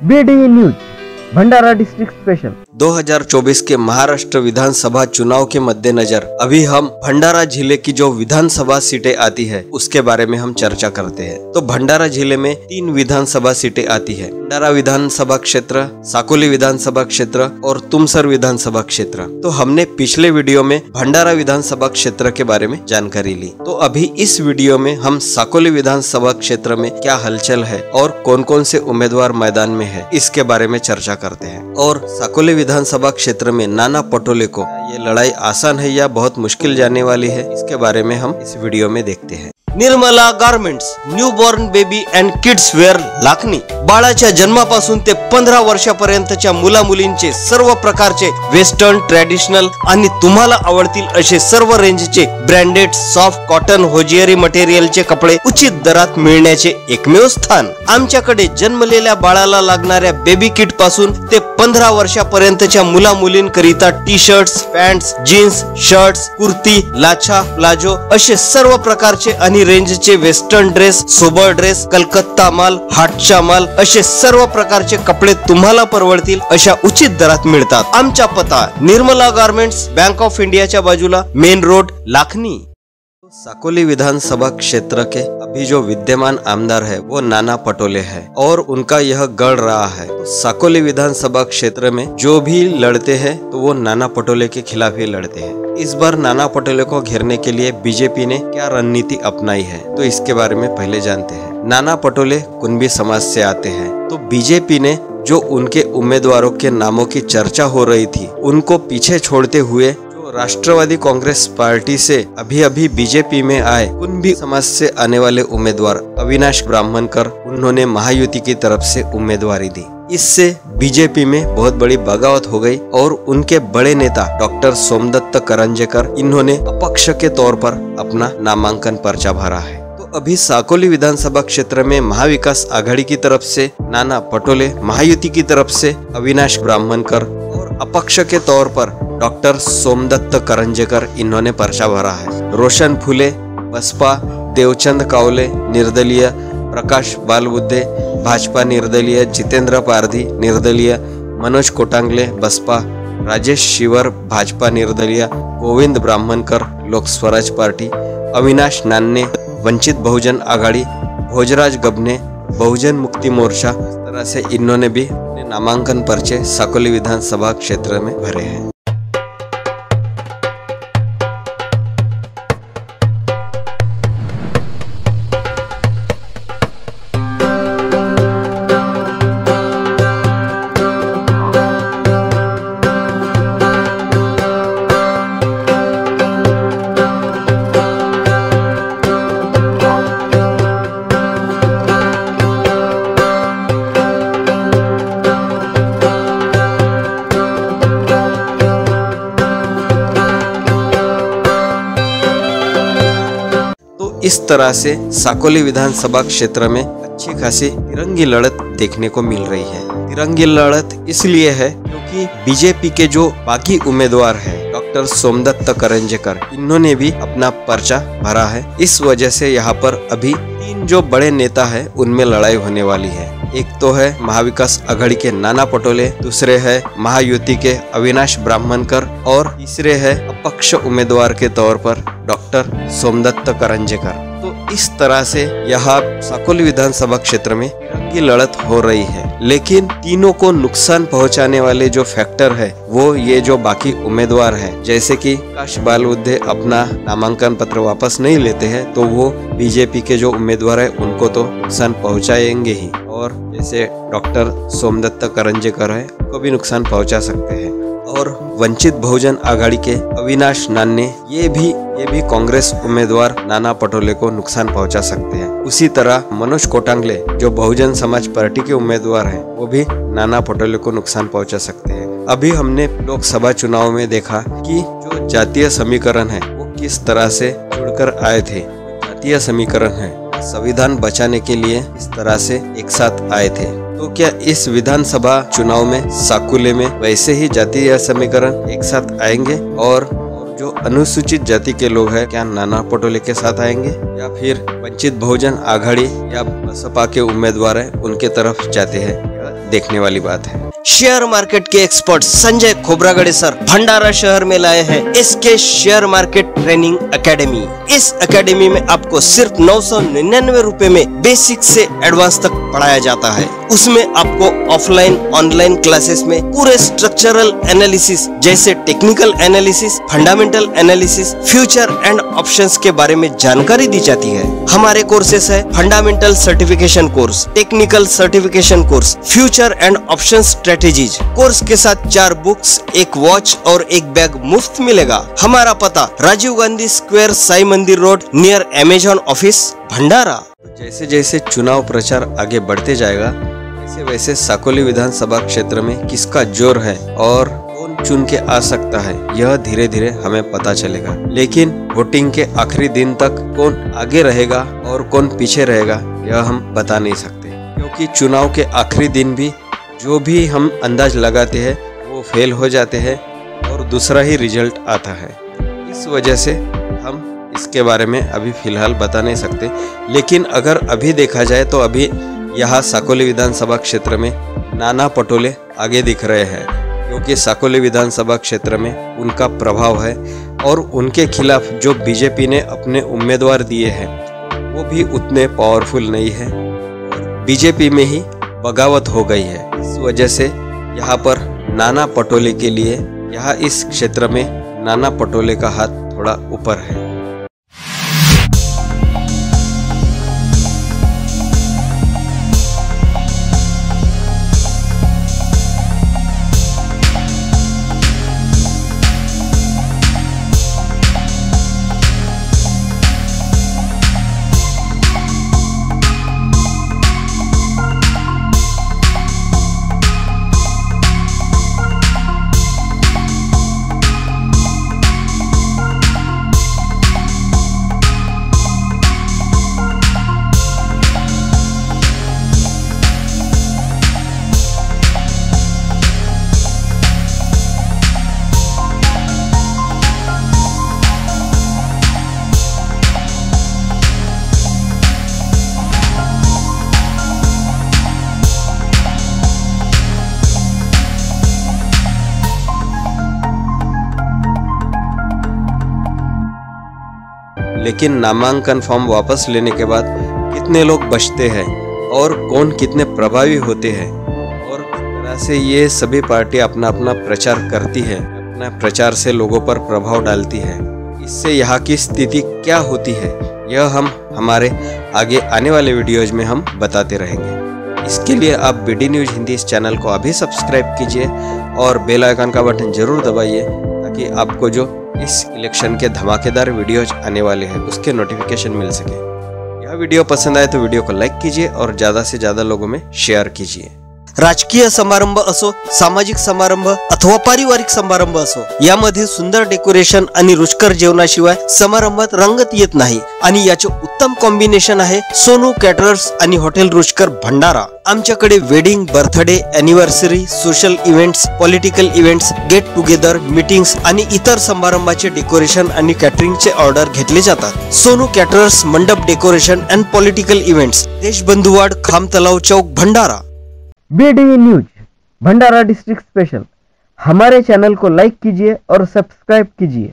BDE news भंडारा district special. 2024 के महाराष्ट्र विधानसभा चुनाव के मद्देनजर अभी हम भंडारा जिले की जो विधानसभा सीटें आती है उसके बारे में हम चर्चा करते हैं। तो भंडारा जिले में 3 विधानसभा सीटें आती है। भंडारा विधानसभा क्षेत्र, साकोली विधानसभा क्षेत्र और तुमसर विधानसभा क्षेत्र। तो हमने पिछले वीडियो में भंडारा विधानसभा क्षेत्र के बारे में जानकारी ली। तो अभी इस वीडियो में हम साकोली विधानसभा क्षेत्र में क्या हलचल है और कौन कौन से उम्मीदवार मैदान में है इसके बारे में चर्चा करते हैं। और साकोली विधानसभा क्षेत्र में नाना पटोले को ये लड़ाई आसान है या बहुत मुश्किल जाने वाली है, इसके बारे में हम इस वीडियो में देखते हैं। Nirmala garments newborn baby and kids wear Lakhani बाळाच्या जन्मापासून ते 15 वर्षापर्यंतच्या मुला मुलींचे सर्व प्रकारचे वेस्टर्न, ट्रॅडिशनल आणि तुम्हाला आवडतील असे सर्व रेंजचे ब्रँडेड सॉफ्ट कॉटन होजियरी मटेरियलचे कपडे उचित दरात मिळण्याचे एकमेव स्थान। आमच्याकडे जन्मलेल्या बाळाला लागणाऱ्या बेबी किट पासून ते 15 वर्षापर्यंतच्या मुला मुलींकरिता T shirts, pants, jeans, shirts, kurti, लाछा, प्लाझो असे सर्व प्रकारचे आणि रेंजचे western dress, sober dress, Calcutta माल, हाटचा माल असे सर्व प्रकारचे कपडे तुम्हाला परवडतील अशा उचित दरात मिळतात। आमचा पत्ता निर्मला गारमेंट्स, बैंक ऑफ इंडियाच्या बाजूला, मेन रोड, लाखनी। साकोली विधानसभा क्षेत्र के अभी जो विद्यमान आमदार है वो नाना पटोले है और उनका यह गढ़ रहा है। तो साकोली विधानसभा क्षेत्र में जो भी लड़ते हैं तो वो नाना पटोले के खिलाफ ही लड़ते हैं। इस बार नाना पटोले को घेरने के लिए बीजेपी ने क्या रणनीति अपनाई है तो इसके बारे में पहले जानते हैं। नाना पटोले कुंभी समाज से आते हैं, तो बीजेपी ने जो उनके उम्मीदवारों के नामों की चर्चा हो रही थी उनको पीछे छोड़ते हुए राष्ट्रवादी कांग्रेस पार्टी से अभी बीजेपी में आए कुंभी समाज से आने वाले उम्मीदवार अविनाश ब्राह्मणकर उन्होंने महायुति की तरफ से उम्मीदवारी दी। इससे बीजेपी में बहुत बड़ी बगावत हो गई और उनके बड़े नेता डॉक्टर सोमदत्त करंजेकर इन्होंने अपक्ष के तौर पर अपना नामांकन पर्चा भरा है। तो अभी साकोली विधानसभा क्षेत्र में महाविकास आघाड़ी की तरफ से नाना पटोले, महायुति की तरफ से अविनाश ब्राह्मणकर और अपक्ष के तौर पर डॉक्टर सोमदत्त करंजेकर इन्होंने पर्चा भरा है। रोशन फुले बसपा, देवचंद कावले निर्दलीय, प्रकाश बालबुद्धे भाजपा निर्दलीय, जितेंद्र पारधी निर्दलीय, मनोज कोटांगले बसपा, राजेश शिवर भाजपा निर्दलीय, गोविंद ब्राह्मणकर लोक स्वराज पार्टी, अविनाश नान्ने वंचित बहुजन आघाड़ी, भोजराज गबने बहुजन मुक्ति मोर्चा। इस तरह से इन्होंने भी नामांकन पर्चे साकोली विधानसभा क्षेत्र में भरे हैं। इस तरह से साकोली विधानसभा क्षेत्र में अच्छी खासी तिरंगी लड़त देखने को मिल रही है। तिरंगी लड़त इसलिए है क्योंकि बीजेपी के जो बाकी उम्मीदवार है डॉक्टर सोमदत्त करंजेकर इन्होंने भी अपना पर्चा भरा है। इस वजह से यहाँ पर अभी 3 जो बड़े नेता है उनमें लड़ाई होने वाली है। एक तो है महाविकास आघाड़ी के नाना पटोले, दूसरे है महायुति के अविनाश ब्राह्मणकर और तीसरे है अपक्ष उम्मीदवार के तौर पर डॉक्टर सोमदत्त करंजेकर। तो इस तरह से यहाँ साकोली विधानसभा क्षेत्र में तिरंगी लड़त हो रही है। लेकिन तीनों को नुकसान पहुंचाने वाले जो फैक्टर है वो ये जो बाकी उम्मीदवार है, जैसे कि प्रकाश बालबुद्धे अपना नामांकन पत्र वापस नहीं लेते हैं तो वो बीजेपी के जो उम्मीदवार है उनको तो नुकसान पहुंचाएंगे ही, और जैसे डॉक्टर सोमदत्त करंजेकर है उनको भी नुकसान पहुंचा सकते हैं। और वंचित बहुजन आघाड़ी के अविनाश नान्ने ये भी कांग्रेस उम्मीदवार नाना पटोले को नुकसान पहुंचा सकते हैं। उसी तरह मनोज कोटांगले जो बहुजन समाज पार्टी के उम्मीदवार हैं वो भी नाना पटोले को नुकसान पहुंचा सकते हैं। अभी हमने लोकसभा चुनाव में देखा कि जो जातीय समीकरण है वो किस तरह से जुड़कर आए थे। जातीय समीकरण है संविधान बचाने के लिए इस तरह से एक साथ आए थे। तो क्या इस विधानसभा चुनाव में साकोली में वैसे ही जातीय समीकरण एक साथ आएंगे और जो अनुसूचित जाति के लोग हैं क्या नाना पटोले के साथ आएंगे या फिर वंचित बहुजन आघाड़ी या बसपा के उम्मीदवार हैं उनके तरफ जाते हैं, देखने वाली बात है। शेयर मार्केट के एक्सपर्ट संजय खोबरागड़े सर भंडारा शहर में लाए हैं SK share market training academy. इस एकेडमी में आपको सिर्फ 999 रुपए में बेसिक से एडवांस तक पढ़ाया जाता है। उसमें आपको ऑफलाइन ऑनलाइन क्लासेस में पूरे स्ट्रक्चरल एनालिसिस जैसे technical analysis, fundamental analysis, future and options के बारे में जानकारी दी जाती है। हमारे कोर्सेस है fundamental certification course, technical certification course, future and option strategies. Course के साथ 4 बुक्स, एक वॉच और एक बैग मुफ्त मिलेगा। हमारा पता राजीव गांधी स्क्वायर, साई मंदिर रोड, नियर अमेजॉन ऑफिस, भंडारा। जैसे जैसे चुनाव प्रचार आगे बढ़ते जाएगा वैसे वैसे साकोली विधानसभा क्षेत्र में किसका जोर है और कौन चुन के आ सकता है यह धीरे धीरे हमें पता चलेगा। लेकिन वोटिंग के आखिरी दिन तक कौन आगे रहेगा और कौन पीछे रहेगा यह हम बता नहीं सकते, क्योंकि चुनाव के आखिरी दिन भी जो भी हम अंदाज लगाते हैं वो फेल हो जाते हैं और दूसरा ही रिजल्ट आता है। इस वजह से हम इसके बारे में अभी फिलहाल बता नहीं सकते। लेकिन अगर अभी देखा जाए तो अभी यहाँ साकोली विधानसभा क्षेत्र में नाना पटोले आगे दिख रहे हैं, क्योंकि साकोली विधानसभा क्षेत्र में उनका प्रभाव है और उनके खिलाफ जो बीजेपी ने अपने उम्मीदवार दिए हैं वो भी उतने पावरफुल नहीं है। बीजेपी में ही बगावत हो गई है। इस वजह से यहाँ पर नाना पटोले के लिए यहाँ इस क्षेत्र में नाना पटोले का हाथ थोड़ा ऊपर है। लेकिन नामांकन फॉर्म वापस लेने के बाद कितने लोग बचते हैं और कौन कितने प्रभावी होते हैं और तरह से ये सभी पार्टी अपना अपना प्रचार करती है, अपना प्रचार से लोगों पर प्रभाव डालती है। इससे यहाँ की स्थिति क्या होती है यह हम हमारे आगे आने वाले वीडियोज में हम बताते रहेंगे। इसके लिए आप बीडी न्यूज हिंदी इस चैनल को अभी सब्सक्राइब कीजिए और बेल आइकन का बटन जरूर दबाइए ताकि आपको जो इस इलेक्शन के धमाकेदार वीडियोज आने वाले हैं उसके नोटिफिकेशन मिल सके। यह वीडियो पसंद आए तो वीडियो को लाइक कीजिए और ज्यादा से ज्यादा लोगों में शेयर कीजिए। राजकीय समारंभ असो, सामाजिक समारंभ अथवा पारिवारिक समारंभ असो, यामध्ये सुंदर डेकोरेशन आणि रुचकर जेवणाशिवाय समारंभात रंगत येत नाही आणि याचे उत्तम कॉम्बिनेशन आहे सोनू कॅटरर्स आणि हॉटेल रुचकर भंडारा। आमच्याकडे wedding, birthday, anniversary, social events, political events, get together, meetings आणि इतर समारंभाचे डेकोरेशन आणि कॅटरिंगचे ऑर्डर घेतले जातात। सोनू कॅटरर्स, मंडप डेकोरेशन एंड पॉलिटिकल इव्हेंट्स, देशबंधुवाड, खाम तलाव चौक, भंडारा। बीडीवी न्यूज भंडारा डिस्ट्रिक्ट स्पेशल। हमारे चैनल को लाइक कीजिए और सब्सक्राइब कीजिए।